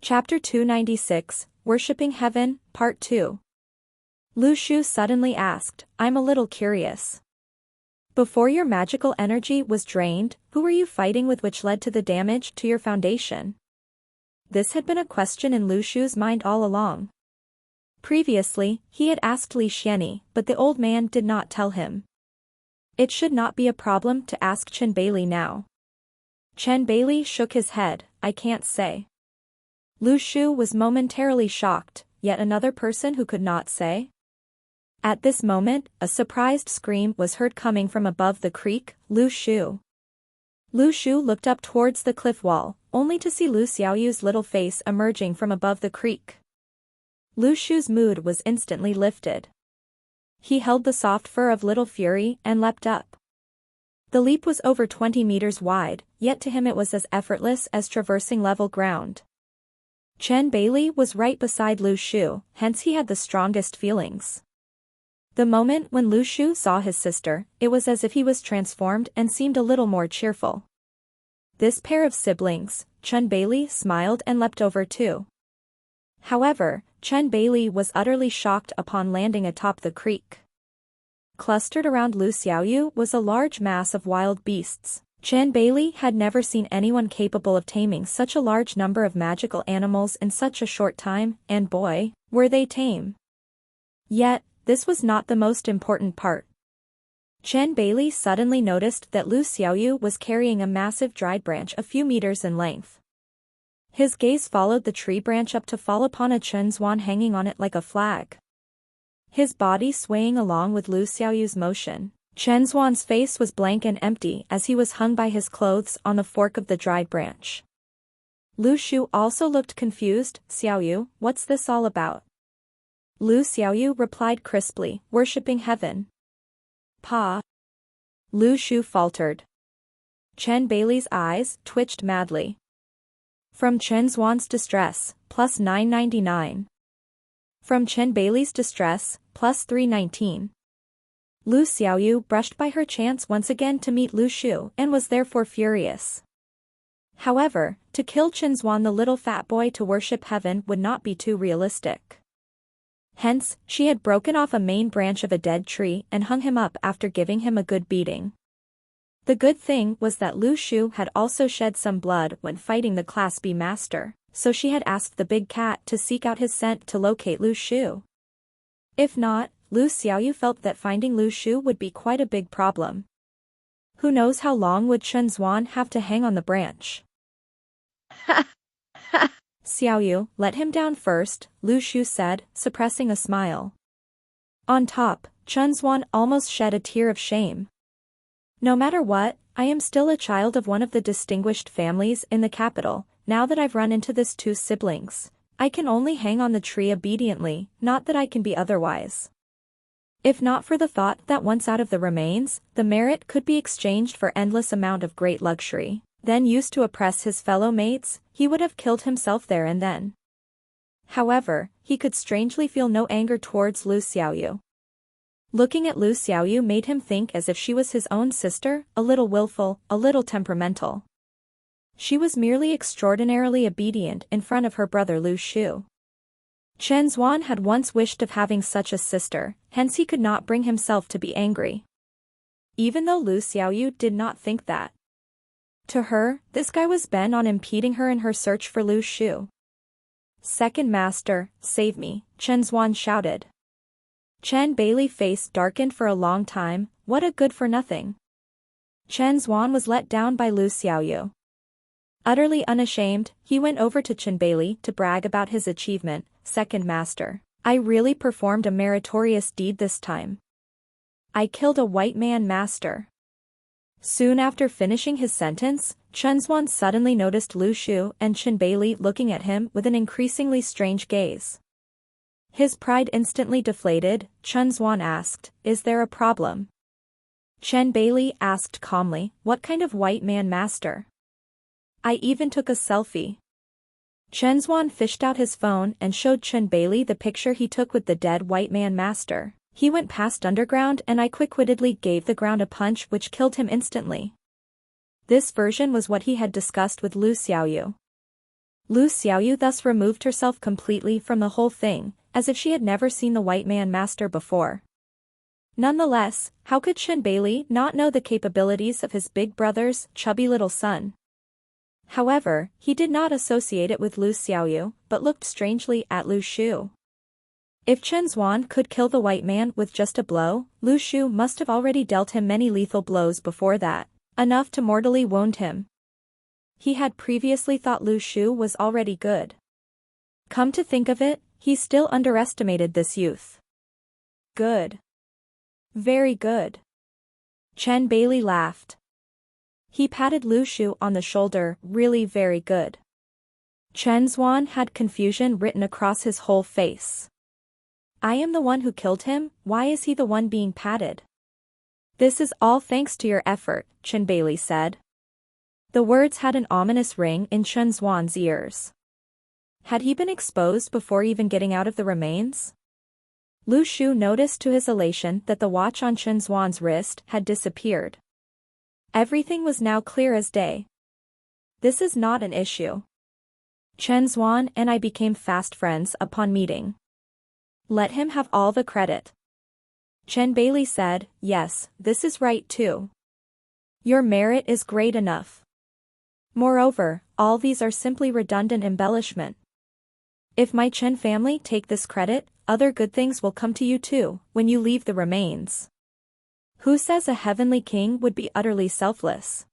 Chapter 296, Worshipping Heaven, Part 2. Lu Shu suddenly asked, I'm a little curious. Before your magical energy was drained, who were you fighting with which led to the damage to your foundation? This had been a question in Lu Shu's mind all along. Previously, he had asked Li Xianyi, but the old man did not tell him. It should not be a problem to ask Chen Beili now. Chen Beili shook his head, I can't say. Lu Shu was momentarily shocked, yet another person who could not say? At this moment, a surprised scream was heard coming from above the creek, Lu Shu. Lu Shu looked up towards the cliff wall, only to see Lu Xiaoyu's little face emerging from above the creek. Lu Shu's mood was instantly lifted. He held the soft fur of Little Fury and leapt up. The leap was over 20 meters wide, yet to him it was as effortless as traversing level ground. Chen Beili was right beside Lu Shu, hence he had the strongest feelings. The moment when Lu Shu saw his sister, it was as if he was transformed and seemed a little more cheerful. This pair of siblings, Chen Beili smiled and leapt over too. However, Chen Beili was utterly shocked upon landing atop the creek. Clustered around Lu Xiaoyu was a large mass of wild beasts. Chen Beili had never seen anyone capable of taming such a large number of magical animals in such a short time, and boy, were they tame. Yet, this was not the most important part. Chen Beili suddenly noticed that Lu Xiaoyu was carrying a massive dried branch a few meters in length. His gaze followed the tree branch up to fall upon a Chen Zuan hanging on it like a flag. His body swaying along with Lu Xiaoyu's motion. Chen Zuan's face was blank and empty as he was hung by his clothes on the fork of the dried branch. Lu Shu also looked confused. Xiaoyu, what's this all about? Lu Xiaoyu replied crisply, worshipping heaven. Pa. Lu Shu faltered. Chen Beili's eyes twitched madly. From Chen Zuan's distress, plus 999. From Chen Beili's distress, plus 319. Lu Xiaoyu brushed by her chance once again to meet Lu Shu and was therefore furious. However, to kill Chen Zuan the little fat boy to worship heaven would not be too realistic. Hence, she had broken off a main branch of a dead tree and hung him up after giving him a good beating. The good thing was that Lu Shu had also shed some blood when fighting the Class B master, so she had asked the big cat to seek out his scent to locate Lu Shu. If not, Lu Xiaoyu felt that finding Lu Shu would be quite a big problem. Who knows how long would Chen Zuan have to hang on the branch? Ha! Ha! Xiaoyu, let him down first, Lu Shu said, suppressing a smile. On top, Chen Zuan almost shed a tear of shame. No matter what, I am still a child of one of the distinguished families in the capital. Now that I've run into this two siblings, I can only hang on the tree obediently, not that I can be otherwise. If not for the thought that once out of the remains, the merit could be exchanged for endless amount of great luxury, then used to oppress his fellow mates, he would have killed himself there and then. However, he could strangely feel no anger towards Lu Xiaoyu. Looking at Lu Xiaoyu made him think as if she was his own sister, a little willful, a little temperamental. She was merely extraordinarily obedient in front of her brother Lu Shu. Chen Zuan had once wished of having such a sister, hence he could not bring himself to be angry. Even though Lu Xiaoyu did not think that. To her, this guy was bent on impeding her in her search for Lu Shu. Second master, save me, Chen Zuan shouted. Chen Beili's face darkened for a long time, what a good-for-nothing. Chen Zuan was let down by Lu Xiaoyu. Utterly unashamed, he went over to Chen Beili to brag about his achievement. Second master, I really performed a meritorious deed this time. I killed a white man master. Soon after finishing his sentence, Chen Zuan suddenly noticed Lu Shu and Chen Beili looking at him with an increasingly strange gaze. His pride instantly deflated. Chen Zuan asked, is there a problem? Chen Beili asked calmly, what kind of white man master? I even took a selfie. Chen Zuan fished out his phone and showed Chen Beili the picture he took with the dead white man master. He went past underground and I quick-wittedly gave the ground a punch which killed him instantly. This version was what he had discussed with Lu Xiaoyu. Lu Xiaoyu thus removed herself completely from the whole thing, as if she had never seen the white man master before. Nonetheless, how could Chen Bailey not know the capabilities of his big brother's chubby little son? However, he did not associate it with Lu Xiaoyu, but looked strangely at Lu Shu. If Chen Zuan could kill the white man with just a blow, Lu Shu must have already dealt him many lethal blows before that, enough to mortally wound him. He had previously thought Lu Shu was already good. Come to think of it, he still underestimated this youth. Good. Very good. Chen Bailey laughed. He patted Lu Shu on the shoulder, really very good. Chen Zuan had confusion written across his whole face. I am the one who killed him, why is he the one being patted? This is all thanks to your effort, Chen Bailey said. The words had an ominous ring in Chen Zuan's ears. Had he been exposed before even getting out of the remains? Lu Shu noticed to his elation that the watch on Chen Zuan's wrist had disappeared. Everything was now clear as day. This is not an issue. Chen Zuan and I became fast friends upon meeting. Let him have all the credit. Chen Bailey said, yes, this is right too. Your merit is great enough. Moreover, all these are simply redundant embellishment. If my Chen family take this credit, other good things will come to you too, when you leave the remains. Who says a heavenly king would be utterly selfless?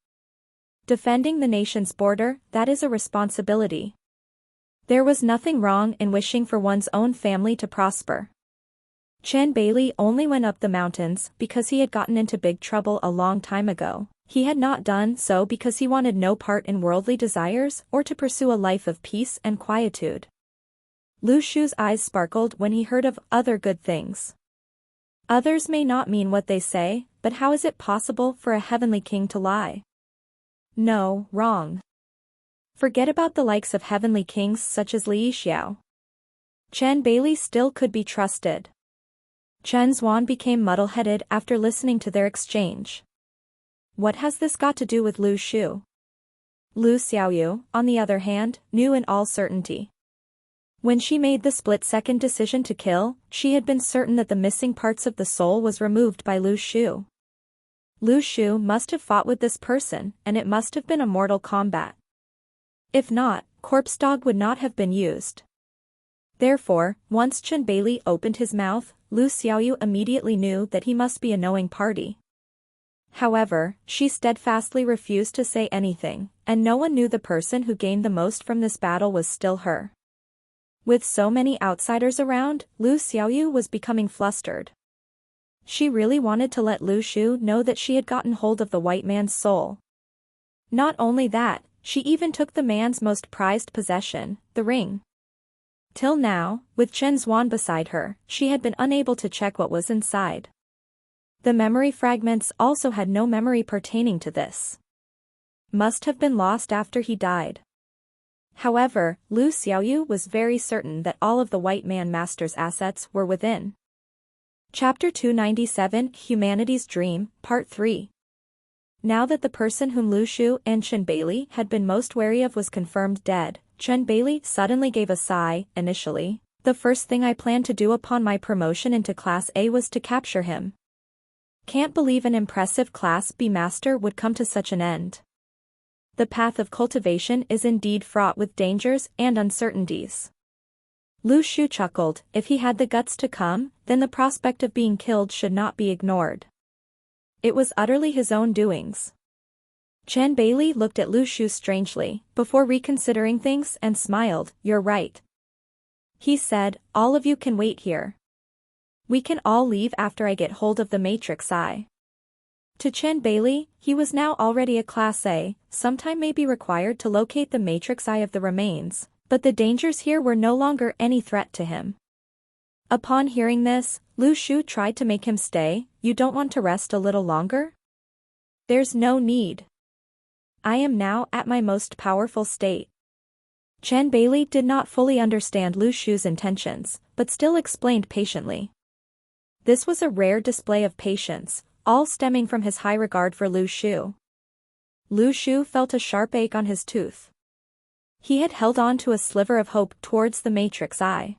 Defending the nation's border, that is a responsibility. There was nothing wrong in wishing for one's own family to prosper. Chen Bailey only went up the mountains because he had gotten into big trouble a long time ago. He had not done so because he wanted no part in worldly desires or to pursue a life of peace and quietude. Lu Shu's eyes sparkled when he heard of other good things. Others may not mean what they say, but how is it possible for a heavenly king to lie? No, wrong. Forget about the likes of heavenly kings such as Li Xiao. Chen Bailey still could be trusted. Chen Zuan became muddle-headed after listening to their exchange. What has this got to do with Lu Shu? Lu Xiaoyu, on the other hand, knew in all certainty. When she made the split-second decision to kill, she had been certain that the missing parts of the soul was removed by Lu Shu. Lu Shu must have fought with this person, and it must have been a mortal combat. If not, corpse dog would not have been used. Therefore, once Chen Bailey opened his mouth, Lu Xiaoyu immediately knew that he must be a knowing party. However, she steadfastly refused to say anything, and no one knew the person who gained the most from this battle was still her. With so many outsiders around, Lu Xiaoyu was becoming flustered. She really wanted to let Lu Shu know that she had gotten hold of the white man's soul. Not only that, she even took the man's most prized possession, the ring. Till now, with Chen Zuan beside her, she had been unable to check what was inside. The memory fragments also had no memory pertaining to this. Must have been lost after he died. However, Lu Xiaoyu was very certain that all of the white man master's assets were within. Chapter 297, Humanity's Dream, Part 3. Now that the person whom Lu Shu and Chen Bailey had been most wary of was confirmed dead, Chen Bailey suddenly gave a sigh. Initially, the first thing I planned to do upon my promotion into Class A was to capture him. Can't believe an impressive Class B master would come to such an end. The path of cultivation is indeed fraught with dangers and uncertainties. Lu Shu chuckled. If he had the guts to come, then the prospect of being killed should not be ignored. It was utterly his own doings. Chen Bailey looked at Lu Shu strangely, before reconsidering things and smiled. You're right. He said, all of you can wait here. We can all leave after I get hold of the Matrix Eye. To Chen Bailey, he was now already a Class A, some time may be required to locate the Matrix Eye of the remains, but the dangers here were no longer any threat to him. Upon hearing this, Lu Shu tried to make him stay. You don't want to rest a little longer? There's no need. I am now at my most powerful state. Chen Bailey did not fully understand Lu Shu's intentions, but still explained patiently. This was a rare display of patience, all stemming from his high regard for Lu Shu. Lu Shu felt a sharp ache on his tooth. He had held on to a sliver of hope towards the Matrix Eye.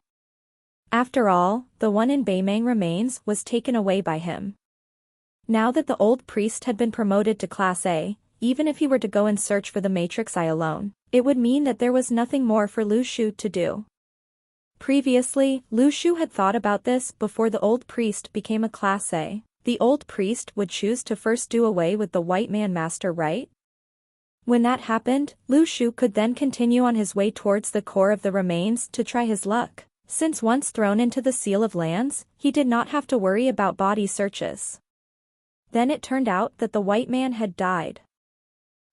After all, the one in Beimang remains was taken away by him. Now that the old priest had been promoted to Class A, even if he were to go and search for the Matrix Eye alone, it would mean that there was nothing more for Lu Shu to do. Previously, Lu Shu had thought about this before the old priest became a Class A. The old priest would choose to first do away with the white man master, right? When that happened, Lu Shu could then continue on his way towards the core of the remains to try his luck. Since once thrown into the Seal of Lands, he did not have to worry about body searches. Then it turned out that the white man had died.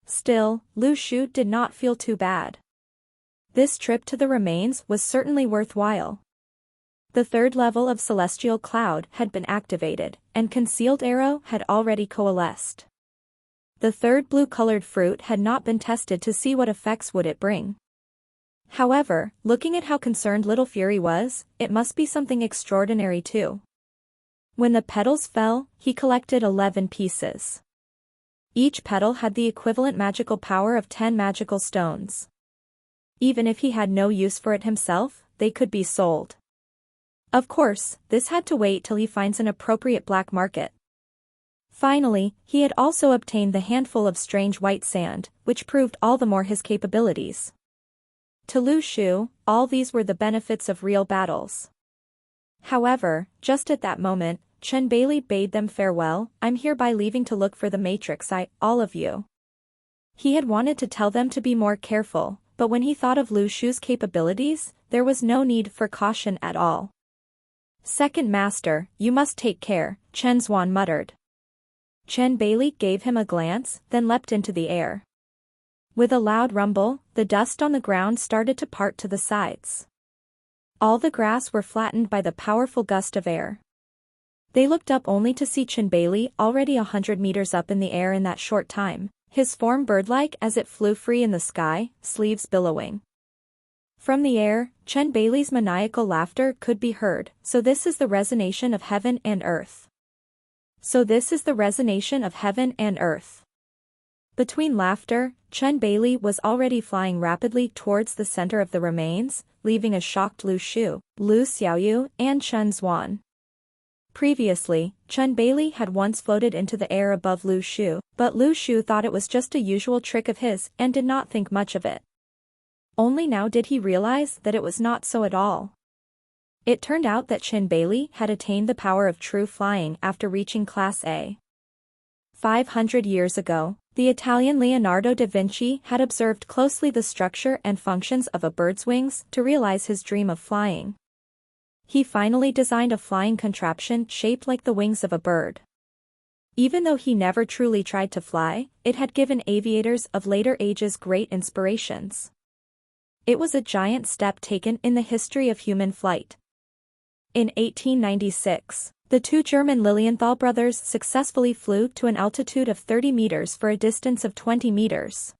Still, Lu Shu did not feel too bad. This trip to the remains was certainly worthwhile. The third level of Celestial Cloud had been activated, and Concealed Arrow had already coalesced. The third blue-colored fruit had not been tested to see what effects would it bring. However, looking at how concerned Little Fury was, it must be something extraordinary too. When the petals fell, he collected 11 pieces. Each petal had the equivalent magical power of 10 magical stones. Even if he had no use for it himself, they could be sold. Of course, this had to wait till he finds an appropriate black market. Finally, he had also obtained the handful of strange white sand, which proved all the more his capabilities. To Lu Shu, all these were the benefits of real battles. However, just at that moment, Chen Bailey bade them farewell. I'm hereby leaving to look for the Matrix Eye, all of you. He had wanted to tell them to be more careful, but when he thought of Lu Shu's capabilities, there was no need for caution at all. Second Master, you must take care, Chen Zhuan muttered. Chen Bailey gave him a glance, then leapt into the air. With a loud rumble, the dust on the ground started to part to the sides. All the grass were flattened by the powerful gust of air. They looked up only to see Chen Bailey already 100 meters up in the air in that short time, his form bird-like as it flew free in the sky, sleeves billowing. From the air, Chen Bailey's maniacal laughter could be heard. So this is the resonation of heaven and earth. So this is the resonation of heaven and earth. Between laughter, Chen Bailey was already flying rapidly towards the center of the remains, leaving a shocked Lu Shu, Lu Xiaoyu, and Chen Zhuan. Previously, Chen Bailey had once floated into the air above Lu Shu, but Lu Shu thought it was just a usual trick of his and did not think much of it. Only now did he realize that it was not so at all. It turned out that Chen Bailey had attained the power of true flying after reaching Class A. 500 years ago, the Italian Leonardo da Vinci had observed closely the structure and functions of a bird's wings to realize his dream of flying. He finally designed a flying contraption shaped like the wings of a bird. Even though he never truly tried to fly, it had given aviators of later ages great inspirations. It was a giant step taken in the history of human flight. In 1896, the two German Lilienthal brothers successfully flew to an altitude of 30 meters for a distance of 20 meters.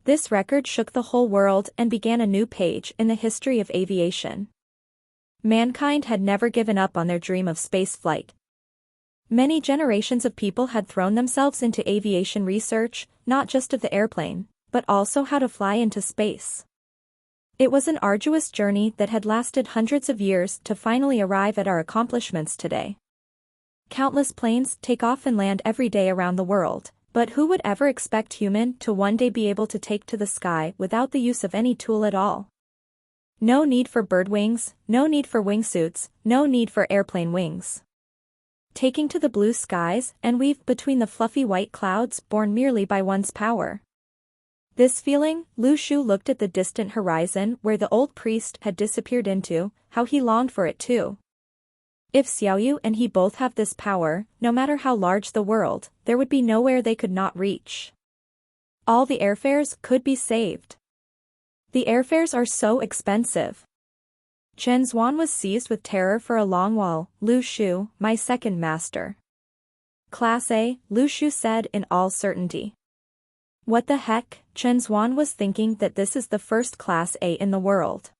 This record shook the whole world and began a new page in the history of aviation. Mankind had never given up on their dream of spaceflight. Many generations of people had thrown themselves into aviation research, not just of the airplane, but also how to fly into space. It was an arduous journey that had lasted hundreds of years to finally arrive at our accomplishments today. Countless planes take off and land every day around the world, but who would ever expect human to one day be able to take to the sky without the use of any tool at all? No need for bird wings, no need for wingsuits, no need for airplane wings. Taking to the blue skies and weave between the fluffy white clouds born merely by one's power. This feeling, Lu Shu looked at the distant horizon where the old priest had disappeared into, how he longed for it too. If Xiaoyu and he both have this power, no matter how large the world, there would be nowhere they could not reach. All the airfares could be saved. The airfares are so expensive. Chen Zhuan was seized with terror for a long while. Lu Shu, my second master. Class A, Lu Shu said in all certainty. What the heck? Chen Zhuan was thinking that this is the first Class A in the world.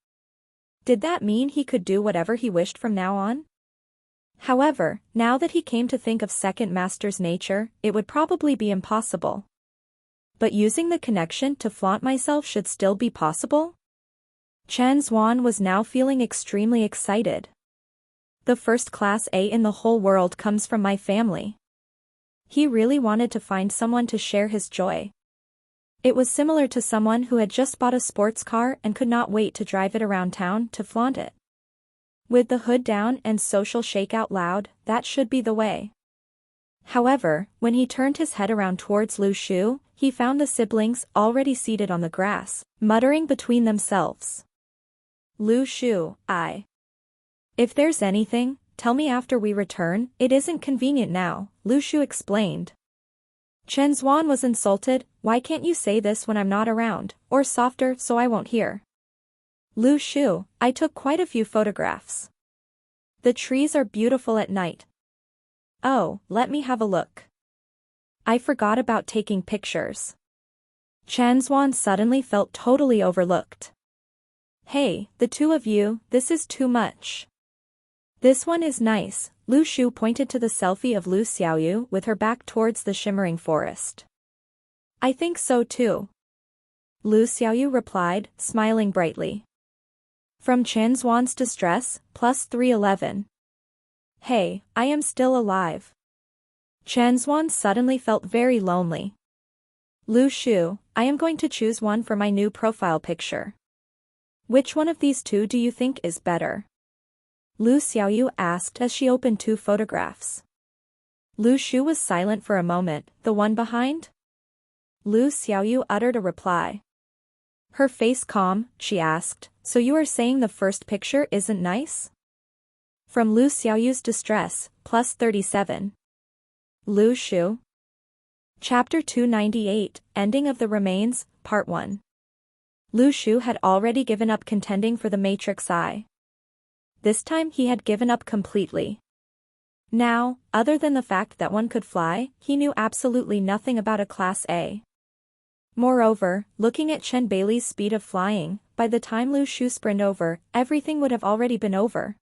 Did that mean he could do whatever he wished from now on? However, now that he came to think of second master's nature, it would probably be impossible. But using the connection to flaunt myself should still be possible? Chen Zhuan was now feeling extremely excited. The first class A in the whole world comes from my family. He really wanted to find someone to share his joy. It was similar to someone who had just bought a sports car and could not wait to drive it around town to flaunt it. With the hood down and social shake out loud, that should be the way. However, when he turned his head around towards Lu Shu, he found the siblings already seated on the grass, muttering between themselves. Lu Shu, If there's anything, tell me after we return, it isn't convenient now, Lu Shu explained. Chen Zhuan was insulted, why can't you say this when I'm not around, or softer so I won't hear? Lu Shu, I took quite a few photographs. The trees are beautiful at night. Oh, let me have a look. I forgot about taking pictures. Chen Zhuan suddenly felt totally overlooked. Hey, the two of you, this is too much. This one is nice, Lu Shu pointed to the selfie of Lu Xiaoyu with her back towards the shimmering forest. I think so too. Lu Xiaoyu replied, smiling brightly. From Chen Zhuan's distress, plus 311. Hey, I am still alive. Chen Zhuan suddenly felt very lonely. Lu Shu, I am going to choose one for my new profile picture. Which one of these two do you think is better? Lu Xiaoyu asked as she opened two photographs. Lu Shu was silent for a moment, the one behind? Lu Xiaoyu uttered a reply. Her face calm, she asked, so you are saying the first picture isn't nice? From Lu Xiaoyu's distress, plus 37. Lu Shu. Chapter 298, Ending of the Remains, Part 1. Lu Shu had already given up contending for the Matrix Eye. This time he had given up completely. Now, other than the fact that one could fly, he knew absolutely nothing about a Class A. Moreover, looking at Chen Bailey's speed of flying, by the time Lu Shu sprinted over, everything would have already been over.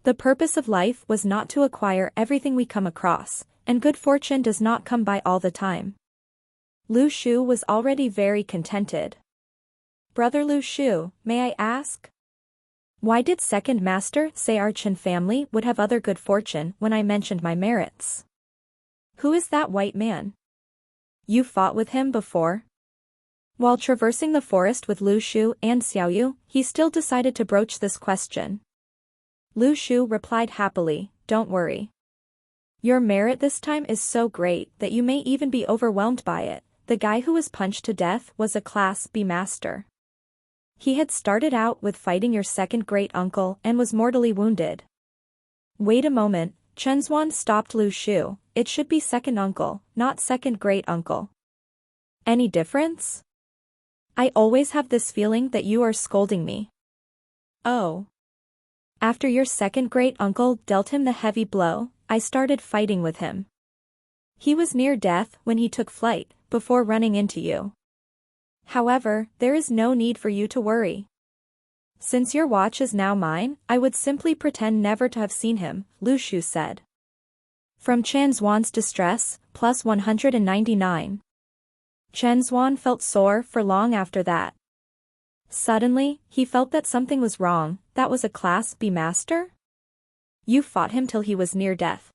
The purpose of life was not to acquire everything we come across, and good fortune does not come by all the time. Lu Shu was already very contented. Brother Lu Shu, may I ask? Why did Second Master say our Chen family would have other good fortune when I mentioned my merits? Who is that white man? You fought with him before? While traversing the forest with Lu Shu and Xiaoyu, he still decided to broach this question. Lu Shu replied happily, don't worry. Your merit this time is so great that you may even be overwhelmed by it. The guy who was punched to death was a Class B master. He had started out with fighting your second great uncle and was mortally wounded. Wait a moment, Chen Zhuan stopped Lu Shu, it should be second uncle, not second great uncle. Any difference? I always have this feeling that you are scolding me. Oh. After your second great uncle dealt him the heavy blow, I started fighting with him. He was near death when he took flight, before running into you. However, there is no need for you to worry. Since your watch is now mine, I would simply pretend never to have seen him, Lu Shu said. From Chen Zhuan's distress, plus 199. Chen Zhuan felt sore for long after that. Suddenly, he felt that something was wrong. That was a Class B master? You fought him till he was near death.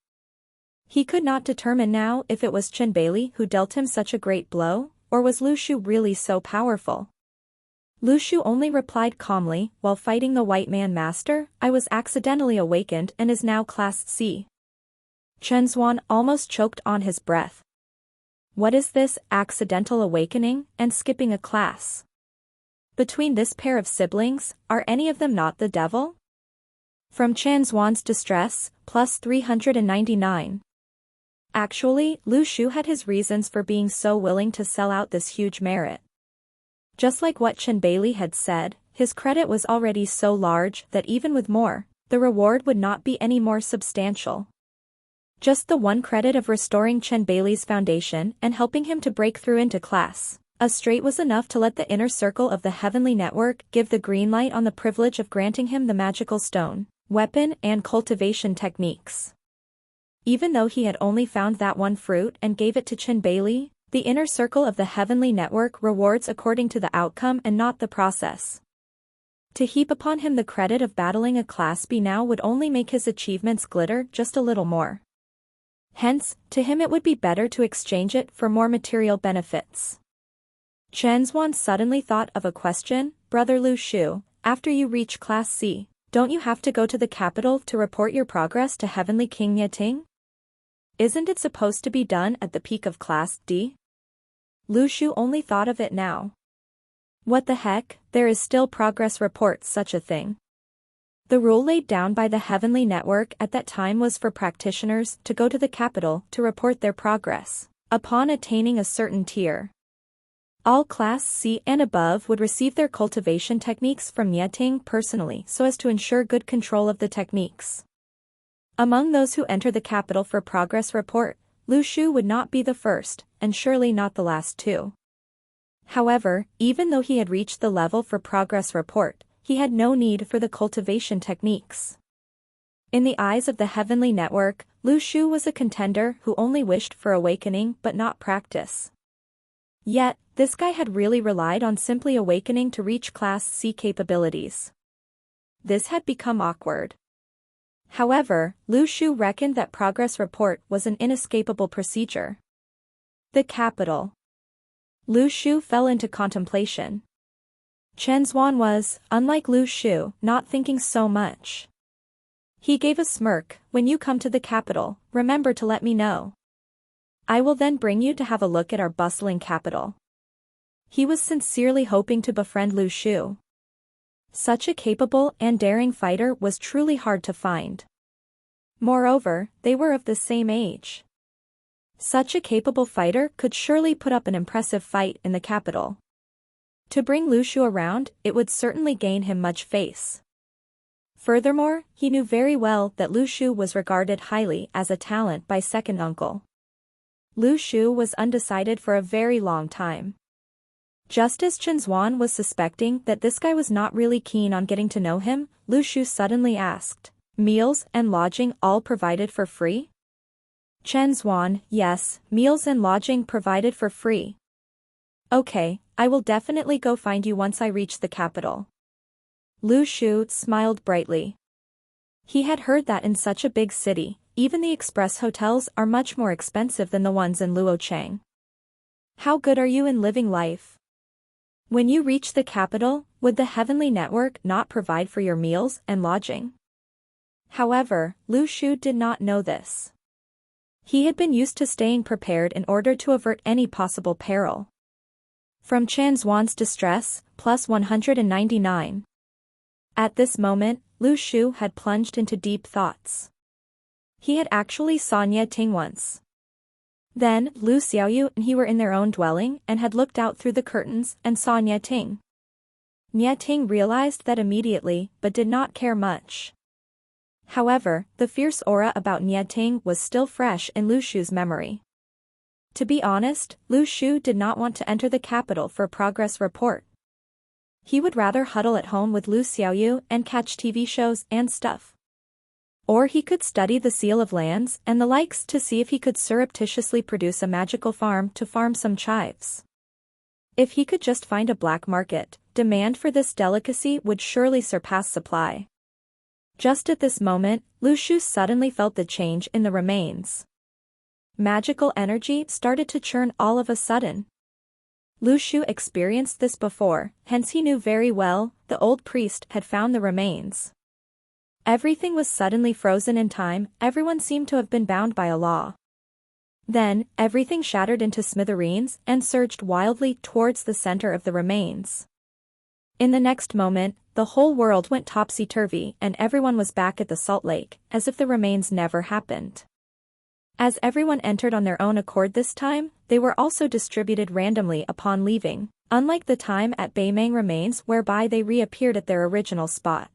He could not determine now if it was Chen Bailey who dealt him such a great blow, or was Lu Shu really so powerful? Lu Shu only replied calmly, while fighting the white man master, I was accidentally awakened and is now Class C. Chen Zhuan almost choked on his breath. What is this accidental awakening and skipping a class? Between this pair of siblings, are any of them not the devil? From Chen Zhuan's distress, plus 399. Actually, Lu Shu had his reasons for being so willing to sell out this huge merit. Just like what Chen Bailey had said, his credit was already so large that even with more, the reward would not be any more substantial. Just the one credit of restoring Chen Bailey's foundation and helping him to break through into class A straight was enough to let the inner circle of the heavenly network give the green light on the privilege of granting him the magical stone, weapon and cultivation techniques. Even though he had only found that one fruit and gave it to Chen Bailey, The inner circle of the heavenly network rewards according to the outcome and not the process. To heap upon him the credit of battling a Class B now would only make his achievements glitter just a little more. Hence, to him it would be better to exchange it for more material benefits. Chen Zuan suddenly thought of a question. Brother Lu Shu, after you reach Class C, don't you have to go to the capital to report your progress to Heavenly King Yeting? Isn't it supposed to be done at the peak of Class D? Lu Shu only thought of it now. What the heck, there is still progress report such a thing. The rule laid down by the Heavenly Network at that time was for practitioners to go to the capital to report their progress, upon attaining a certain tier. All Class C and above would receive their cultivation techniques from Yeting personally so as to ensure good control of the techniques. Among those who enter the capital for progress report, Lu Shu would not be the first, and surely not the last too. However, even though he had reached the level for progress report, he had no need for the cultivation techniques. In the eyes of the Heavenly Network, Lu Shu was a contender who only wished for awakening but not practice. Yet, this guy had really relied on simply awakening to reach Class C capabilities. This had become awkward. However, Lu Shu reckoned that progress report was an inescapable procedure. The capital. Lu Shu fell into contemplation. Chen Zuan was, unlike Lu Shu, not thinking so much. He gave a smirk. When you come to the capital, remember to let me know. I will then bring you to have a look at our bustling capital. He was sincerely hoping to befriend Lu Shu. Such a capable and daring fighter was truly hard to find. Moreover, they were of the same age. Such a capable fighter could surely put up an impressive fight in the capital. To bring Lu Shu around, it would certainly gain him much face. Furthermore, he knew very well that Lu Shu was regarded highly as a talent by second uncle. Lu Shu was undecided for a very long time. Just as Chen Zuan was suspecting that this guy was not really keen on getting to know him, Lu Shu suddenly asked, "Meals and lodging all provided for free?" Chen Zuan, yes, meals and lodging provided for free. Okay, I will definitely go find you once I reach the capital. Lu Shu smiled brightly. He had heard that in such a big city, even the express hotels are much more expensive than the ones in Luocheng. How good are you in living life? When you reach the capital, would the Heavenly Network not provide for your meals and lodging? However, Lu Shu did not know this. He had been used to staying prepared in order to avert any possible peril. From Chen Zuan's distress, plus 199. At this moment, Lu Shu had plunged into deep thoughts. He had actually saw Nie Ting once. Then, Lu Xiaoyu and he were in their own dwelling and had looked out through the curtains and saw Nie Ting. Nie Ting realized that immediately, but did not care much. However, the fierce aura about Nie Ting was still fresh in Lu Shu's memory. To be honest, Lu Shu did not want to enter the capital for a progress report. He would rather huddle at home with Lu Xiaoyu and catch TV shows and stuff. Or he could study the seal of lands and the likes to see if he could surreptitiously produce a magical farm to farm some chives. If he could just find a black market, demand for this delicacy would surely surpass supply. Just at this moment, Lu Shu suddenly felt the change in the remains. Magical energy started to churn all of a sudden. Lu Shu experienced this before, hence he knew very well the old priest had found the remains. Everything was suddenly frozen in time, everyone seemed to have been bound by a law. Then, everything shattered into smithereens and surged wildly towards the center of the remains. In the next moment, the whole world went topsy-turvy and everyone was back at the salt lake, as if the remains never happened. As everyone entered on their own accord this time, they were also distributed randomly upon leaving, unlike the time at Beimang remains whereby they reappeared at their original spot.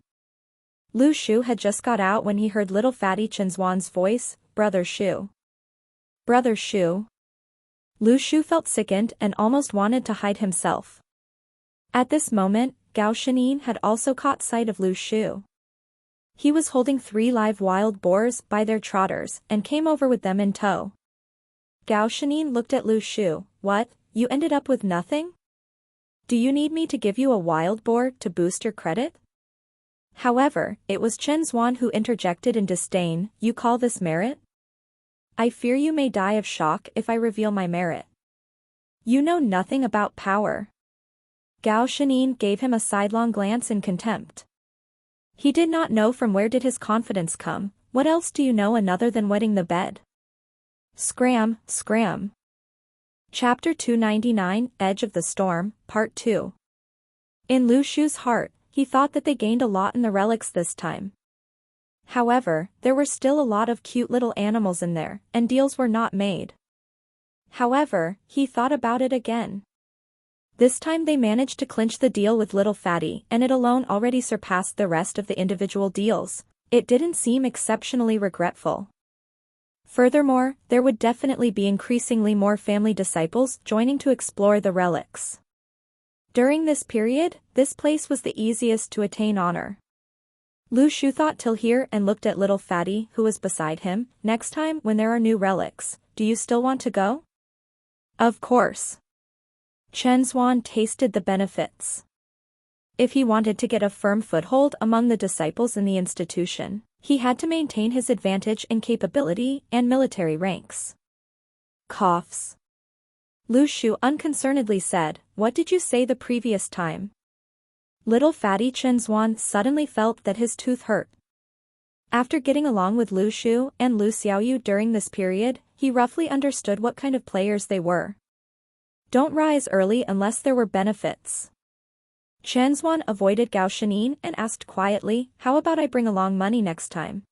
Lu Shu had just got out when he heard little fatty Chen Zuan's voice, "Brother Shu." Brother Shu. Lu Shu felt sickened and almost wanted to hide himself. At this moment, Gao Shinin had also caught sight of Lu Shu. He was holding 3 live wild boars by their trotters and came over with them in tow. Gao Shinin looked at Lu Shu. What, you ended up with nothing? Do you need me to give you a wild boar to boost your credit? However, it was Chen Zuan who interjected in disdain. You call this merit? I fear you may die of shock if I reveal my merit. You know nothing about power. Gao Shinin gave him a sidelong glance in contempt. He did not know from where did his confidence come. What else do you know another than wetting the bed? Scram, scram. Chapter 299, Edge of the Storm, Part 2. In Lu Shu's heart, he thought that they gained a lot in the relics this time. However, there were still a lot of cute little animals in there, and deals were not made. However, he thought about it again. This time they managed to clinch the deal with Little Fatty, and it alone already surpassed the rest of the individual deals. It didn't seem exceptionally regretful. Furthermore, there would definitely be increasingly more family disciples joining to explore the relics. During this period, this place was the easiest to attain honor. Lu Shu thought till here and looked at Little Fatty, who was beside him. Next time when there are new relics, do you still want to go? Of course. Chen Zuan tasted the benefits. If he wanted to get a firm foothold among the disciples in the institution, he had to maintain his advantage in capability and military ranks. Coughs. Lu Shu unconcernedly said, What did you say the previous time? Little Fatty Chen Zuan suddenly felt that his tooth hurt. After getting along with Lu Shu and Lu Xiaoyu during this period, he roughly understood what kind of players they were. Don't rise early unless there were benefits. Chen Zuan avoided Gao Shinin and asked quietly, How about I bring along money next time?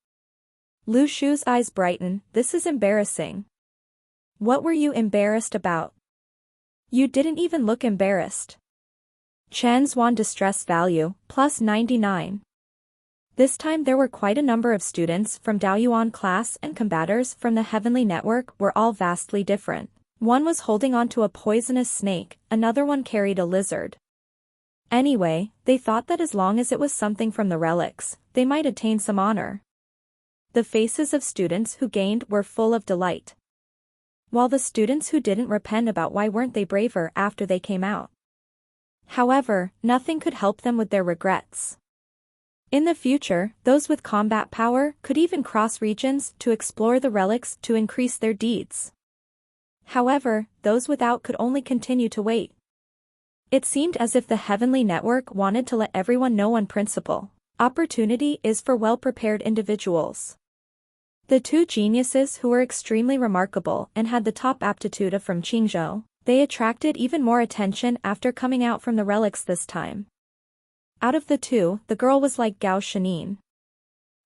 Lu Shu's eyes brightened. This is embarrassing. What were you embarrassed about? You didn't even look embarrassed. Chen Zuan distress value, plus 99. This time there were quite a number of students from Daoyuan class and combaters from the Heavenly Network were all vastly different. One was holding onto a poisonous snake, another one carried a lizard. Anyway, they thought that as long as it was something from the relics, they might attain some honor. The faces of students who gained were full of delight, while the students who didn't repent about why weren't they braver after they came out. However, nothing could help them with their regrets. In the future, those with combat power could even cross regions to explore the relics to increase their deeds. However, those without could only continue to wait. It seemed as if the Heavenly Network wanted to let everyone know one principle. Opportunity is for well-prepared individuals. The two geniuses who were extremely remarkable and had the top aptitude from Qingzhou, they attracted even more attention after coming out from the relics this time. Out of the two, the girl was like Gao Shinin.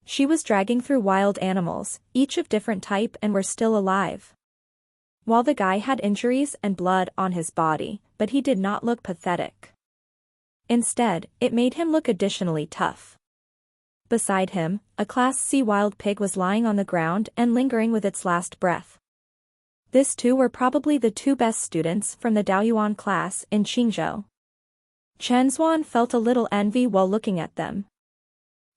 She was dragging through wild animals, each of different type and were still alive. While the guy had injuries and blood on his body, but he did not look pathetic. Instead, it made him look additionally tough. Beside him, a Class C wild pig was lying on the ground and lingering with its last breath. These two were probably the two best students from the Daoyuan class in Qingzhou. Chen Zuan felt a little envy while looking at them.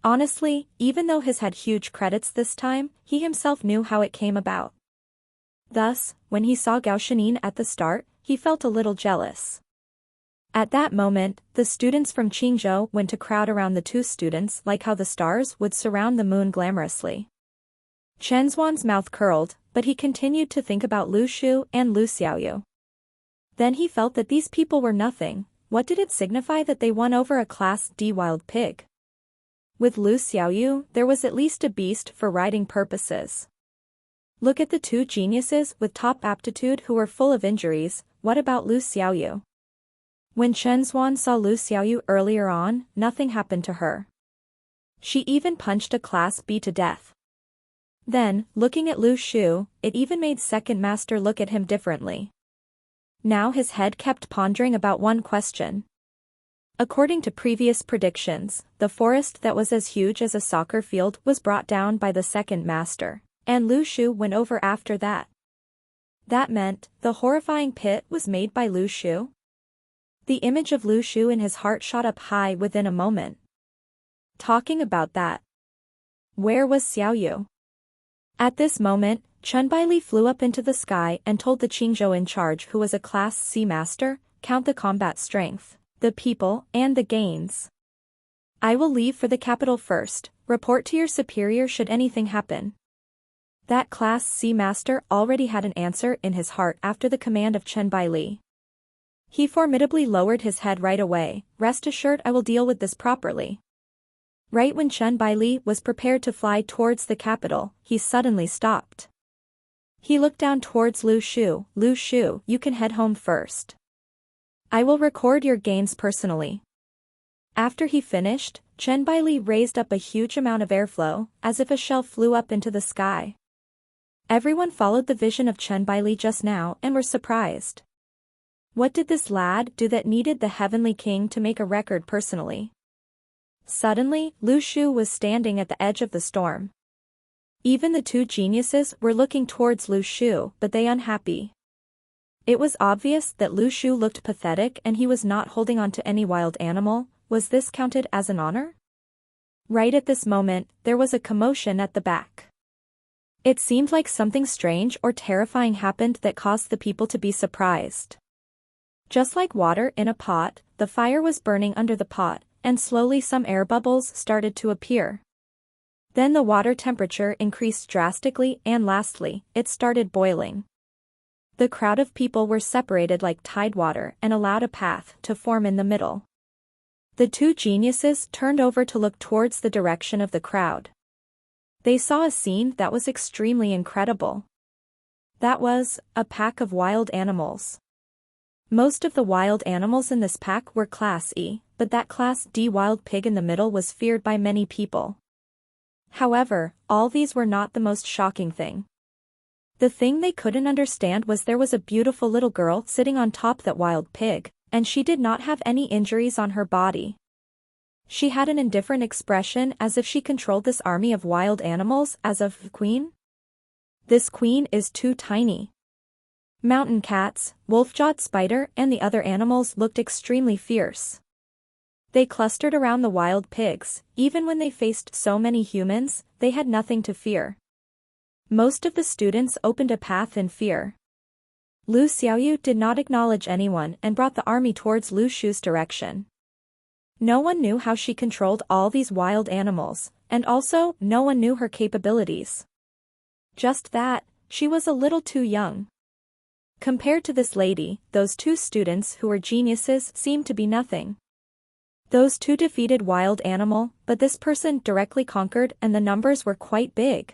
Honestly, even though his had huge credits this time, he himself knew how it came about. Thus, when he saw Gao Shinin at the start, he felt a little jealous. At that moment, the students from Qingzhou went to crowd around the two students like how the stars would surround the moon glamorously. Chen Zuan's mouth curled, but he continued to think about Lu Shu and Lu Xiaoyu. Then he felt that these people were nothing. What did it signify that they won over a Class D wild pig? With Lu Xiaoyu, there was at least a beast for riding purposes. Look at the two geniuses with top aptitude who were full of injuries. What about Lu Xiaoyu? When Chen Zuan saw Lu Xiaoyu earlier on, nothing happened to her. She even punched a Class B to death. Then, looking at Lu Shu, it even made Second Master look at him differently. Now his head kept pondering about one question. According to previous predictions, the forest that was as huge as a soccer field was brought down by the Second Master, and Lu Shu went over after that. That meant, the horrifying pit was made by Lu Shu? The image of Lu Shu in his heart shot up high within a moment. Talking about that. Where was Xiaoyu? At this moment, Chen Baili flew up into the sky and told the Qingzhou in charge, who was a Class C master, count the combat strength, the people, and the gains. I will leave for the capital first, report to your superior should anything happen. That Class C master already had an answer in his heart after the command of Chen Baili. He formidably lowered his head right away, rest assured I will deal with this properly. Right when Chen Baili was prepared to fly towards the capital, he suddenly stopped. He looked down towards Lu Shu. Lu Shu, you can head home first. I will record your gains personally. After he finished, Chen Baili raised up a huge amount of airflow, as if a shell flew up into the sky. Everyone followed the vision of Chen Baili just now and were surprised. What did this lad do that needed the heavenly king to make a record personally? Suddenly, Lu Shu was standing at the edge of the storm. Even the two geniuses were looking towards Lu Shu, but they unhappy. It was obvious that Lu Shu looked pathetic and he was not holding on to any wild animal. Was this counted as an honor? Right at this moment, there was a commotion at the back. It seemed like something strange or terrifying happened that caused the people to be surprised. Just like water in a pot, the fire was burning under the pot, and slowly some air bubbles started to appear. Then the water temperature increased drastically and lastly, it started boiling. The crowd of people were separated like tidewater and allowed a path to form in the middle. The two geniuses turned over to look towards the direction of the crowd. They saw a scene that was extremely incredible. That was a pack of wild animals. Most of the wild animals in this pack were Class E, but that Class D wild pig in the middle was feared by many people. However, all these were not the most shocking thing. The thing they couldn't understand was there was a beautiful little girl sitting on top that wild pig, and she did not have any injuries on her body. She had an indifferent expression as if she controlled this army of wild animals as a queen. This queen is too tiny. Mountain cats, wolf-jawed spider and the other animals looked extremely fierce. They clustered around the wild pigs. Even when they faced so many humans, they had nothing to fear. Most of the students opened a path in fear. Lu Xiaoyu did not acknowledge anyone and brought the army towards Lu Shu's direction. No one knew how she controlled all these wild animals, and also, no one knew her capabilities. Just that, she was a little too young. Compared to this lady, those two students who were geniuses seemed to be nothing. Those two defeated wild animal, but this person directly conquered and the numbers were quite big.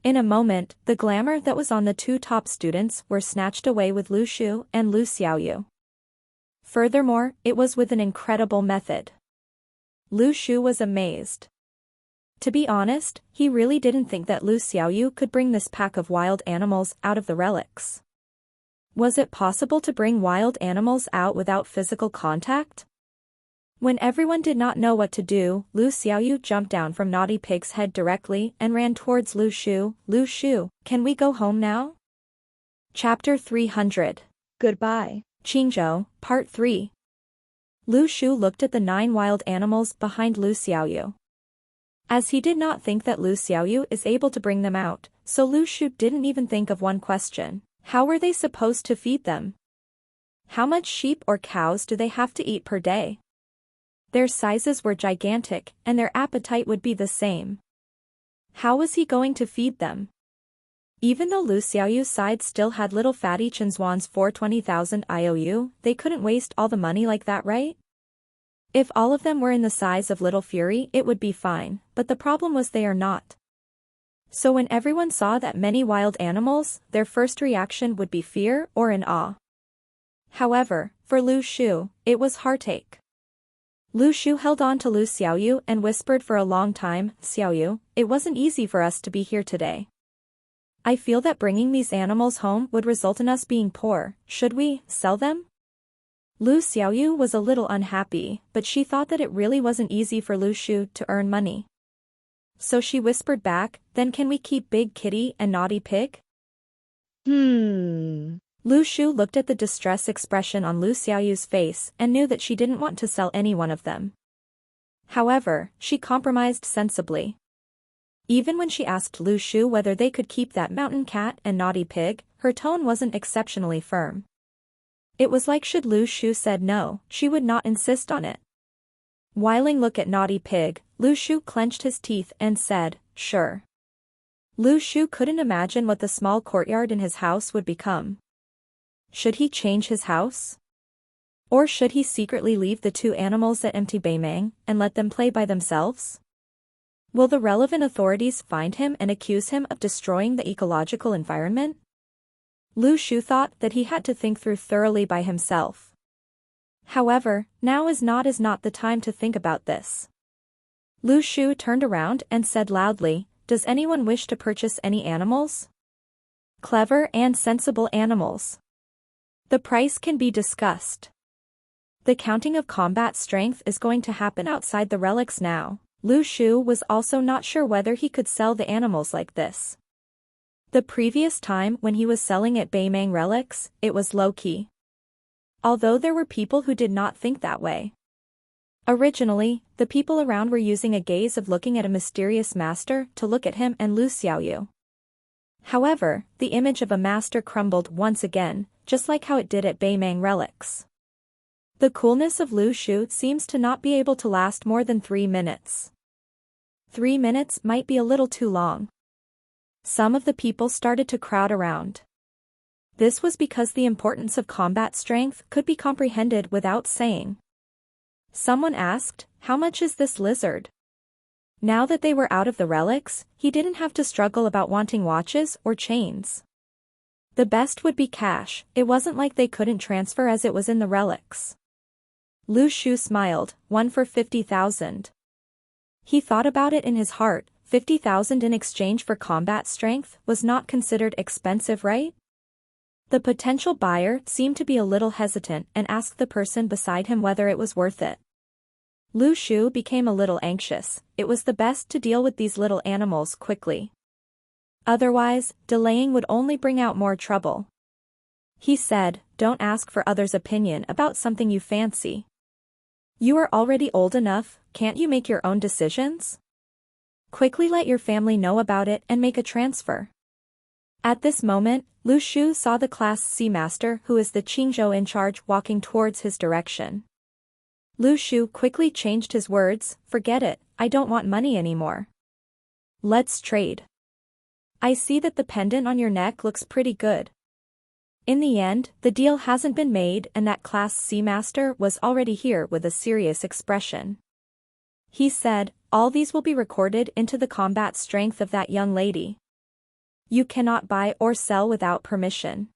In a moment, the glamour that was on the two top students were snatched away with Lu Shu and Lu Xiaoyu. Furthermore, it was with an incredible method. Lu Shu was amazed. To be honest, he really didn't think that Lu Xiaoyu could bring this pack of wild animals out of the relics. Was it possible to bring wild animals out without physical contact? When everyone did not know what to do, Lu Xiaoyu jumped down from Naughty Pig's head directly and ran towards Lu Shu. Lu Shu, can we go home now? Chapter 300. Goodbye, Qingzhou, Part 3. Lu Shu looked at the 9 wild animals behind Lu Xiaoyu. As he did not think that Lu Xiaoyu is able to bring them out, so Lu Shu didn't even think of one question. How were they supposed to feed them? How much sheep or cows do they have to eat per day? Their sizes were gigantic, and their appetite would be the same. How was he going to feed them? Even though Lu Xiaoyu's side still had little fatty Chinzhuans for 20,000 IOU, they couldn't waste all the money like that, right? If all of them were in the size of Little Fury, it would be fine, but the problem was they are not. So when everyone saw that many wild animals, their first reaction would be fear or in awe. However, for Lu Shu, it was heartache. Lu Shu held on to Lu Xiaoyu and whispered for a long time, Xiaoyu, it wasn't easy for us to be here today. I feel that bringing these animals home would result in us being poor. Should we sell them? Lu Xiaoyu was a little unhappy, but she thought that it really wasn't easy for Lu Shu to earn money. So she whispered back, then can we keep Big Kitty and Naughty Pig? Lu Shu looked at the distress expression on Lu Xiaoyu's face and knew that she didn't want to sell any one of them. However, she compromised sensibly. Even when she asked Lu Shu whether they could keep that mountain cat and naughty pig, her tone wasn't exceptionally firm. It was like should Lu Shu said no, she would not insist on it. Whiling look at naughty pig, Lu Shu clenched his teeth and said, sure. Lu Shu couldn't imagine what the small courtyard in his house would become. Should he change his house? Or should he secretly leave the two animals at empty Beimang and let them play by themselves? Will the relevant authorities find him and accuse him of destroying the ecological environment? Lu Shu thought that he had to think through thoroughly by himself. However, now is not the time to think about this. Lu Shu turned around and said loudly, does anyone wish to purchase any animals? Clever and sensible animals. The price can be discussed. The counting of combat strength is going to happen outside the relics now. Lu Shu was also not sure whether he could sell the animals like this. The previous time when he was selling at Beimang relics, it was low-key. Although there were people who did not think that way. Originally, the people around were using a gaze of looking at a mysterious master to look at him and Lu Xiaoyu. However, the image of a master crumbled once again, just like how it did at Beimang relics. The coolness of Lu Shu seems to not be able to last more than 3 minutes. 3 minutes might be a little too long. Some of the people started to crowd around. This was because the importance of combat strength could be comprehended without saying. Someone asked, how much is this lizard? Now that they were out of the relics, he didn't have to struggle about wanting watches or chains. The best would be cash, it wasn't like they couldn't transfer as it was in the relics. Lu Shu smiled, 1 for 50,000. He thought about it in his heart, 50,000 in exchange for combat strength was not considered expensive, right? The potential buyer seemed to be a little hesitant and asked the person beside him whether it was worth it. Lu Shu became a little anxious, it was the best to deal with these little animals quickly. Otherwise, delaying would only bring out more trouble. He said, don't ask for others' opinion about something you fancy. You are already old enough, can't you make your own decisions? Quickly let your family know about it and make a transfer. At this moment, Lu Shu saw the Class C master who is the Qingzhou in charge walking towards his direction. Lu Shu quickly changed his words, forget it, I don't want money anymore. Let's trade. I see that the pendant on your neck looks pretty good. In the end, the deal hasn't been made and that Class C master was already here with a serious expression. He said, all these will be recorded into the combat strength of that young lady. You cannot buy or sell without permission.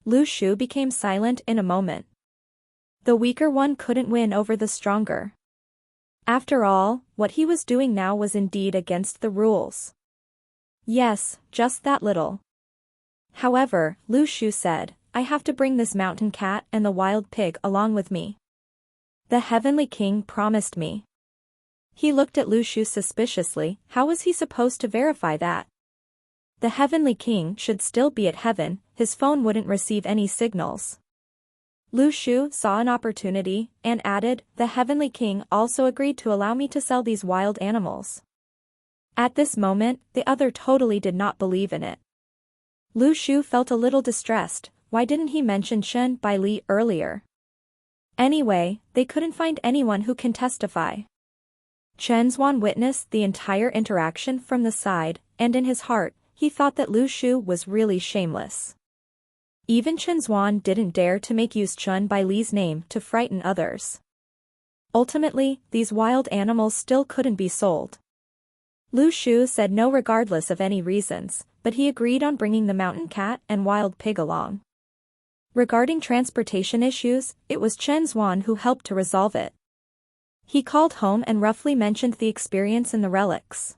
Lu Shu became silent in a moment. The weaker one couldn't win over the stronger. After all, what he was doing now was indeed against the rules. Yes, just that little. However, Lu Shu said, I have to bring this mountain cat and the wild pig along with me. The Heavenly King promised me. He looked at Lu Shu suspiciously, how was he supposed to verify that? The Heavenly King should still be at heaven, his phone wouldn't receive any signals. Lu Shu saw an opportunity, and added, the Heavenly King also agreed to allow me to sell these wild animals. At this moment, the other totally did not believe in it. Lu Shu felt a little distressed, why didn't he mention Chen Bai Li earlier? Anyway, they couldn't find anyone who can testify. Chen Zuan witnessed the entire interaction from the side, and in his heart, he thought that Lu Shu was really shameless. Even Chen Zuan didn't dare to make use Chen Bai Li's name to frighten others. Ultimately, these wild animals still couldn't be sold. Lu Shu said no regardless of any reasons, but he agreed on bringing the mountain cat and wild pig along. Regarding transportation issues, it was Chen Zuan who helped to resolve it. He called home and roughly mentioned the experience in the relics.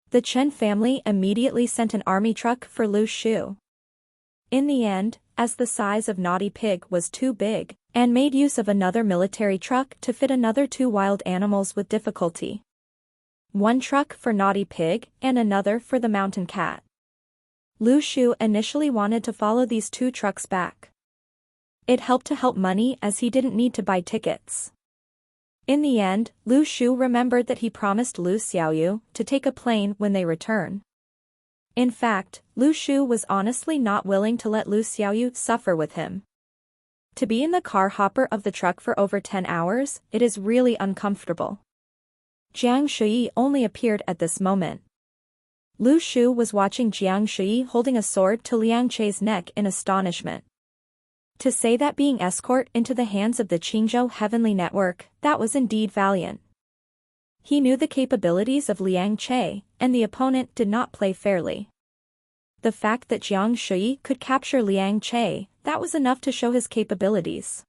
The Chen family immediately sent an army truck for Lu Shu. In the end, as the size of Naughty Pig was too big, and made use of another military truck to fit another 2 wild animals with difficulty. One truck for Naughty Pig and another for the mountain cat. Lu Shu initially wanted to follow these 2 trucks back. It helped money as he didn't need to buy tickets. In the end, Lu Shu remembered that he promised Lu Xiaoyu to take a plane when they return. In fact, Lu Shu was honestly not willing to let Lu Xiaoyu suffer with him. To be in the car hopper of the truck for over 10 hours, it is really uncomfortable. Jiang Shui only appeared at this moment. Lu Shu was watching Jiang Shui holding a sword to Liang Chei's neck in astonishment. To say that being escort into the hands of the Qingzhou Heavenly Network, that was indeed valiant. He knew the capabilities of Liang Chei, and the opponent did not play fairly. The fact that Jiang Shui could capture Liang Chei, that was enough to show his capabilities.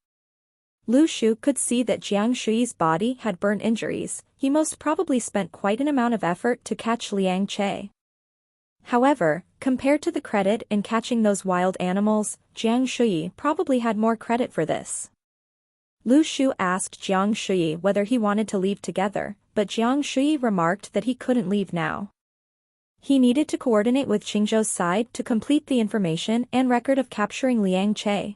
Lu Shu could see that Jiang Shui's body had burn injuries. He most probably spent quite an amount of effort to catch Liang Chei. However, compared to the credit in catching those wild animals, Jiang Shui probably had more credit for this. Lu Shu asked Jiang Shui whether he wanted to leave together, but Jiang Shui remarked that he couldn't leave now. He needed to coordinate with Qingzhou's side to complete the information and record of capturing Liang Chei.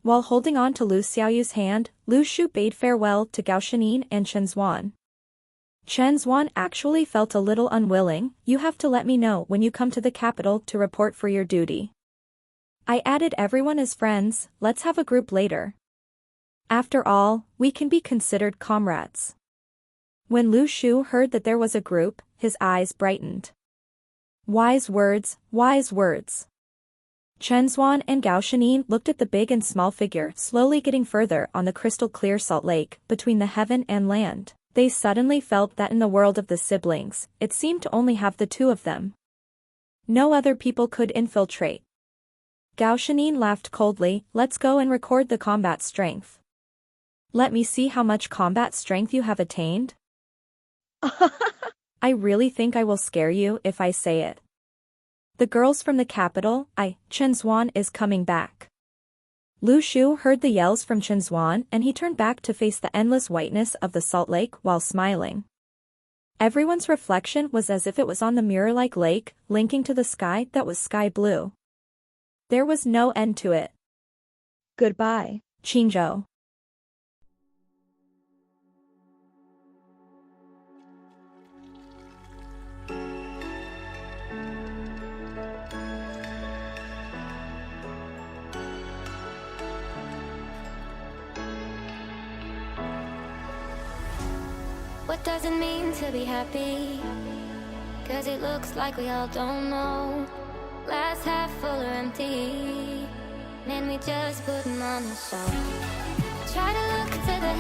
While holding on to Lu Xiaoyu's hand, Lu Shu bade farewell to Gao Shinin and Chen Zuan. Chen Zuan actually felt a little unwilling. You have to let me know when you come to the capital to report for your duty. I added everyone as friends, let's have a group later. After all, we can be considered comrades. When Lu Shu heard that there was a group, his eyes brightened. Wise words, wise words. Chen Zuan and Gao Shinin looked at the big and small figure slowly getting further on the crystal-clear salt lake between the heaven and land. They suddenly felt that in the world of the siblings, it seemed to only have the two of them. No other people could infiltrate. Gao Shinin laughed coldly, let's go and record the combat strength. Let me see how much combat strength you have attained. I really think I will scare you if I say it. The girls from the capital, Chen Zuan is coming back. Lu Shu heard the yells from Chen Zuan and he turned back to face the endless whiteness of the salt lake while smiling. Everyone's reflection was as if it was on the mirror-like lake, linking to the sky that was sky blue. There was no end to it. Goodbye, Qingzhou. What does it mean to be happy? 'Cause it looks like we all don't know. Glass half full or empty, and we just putting on the show. Try to look to the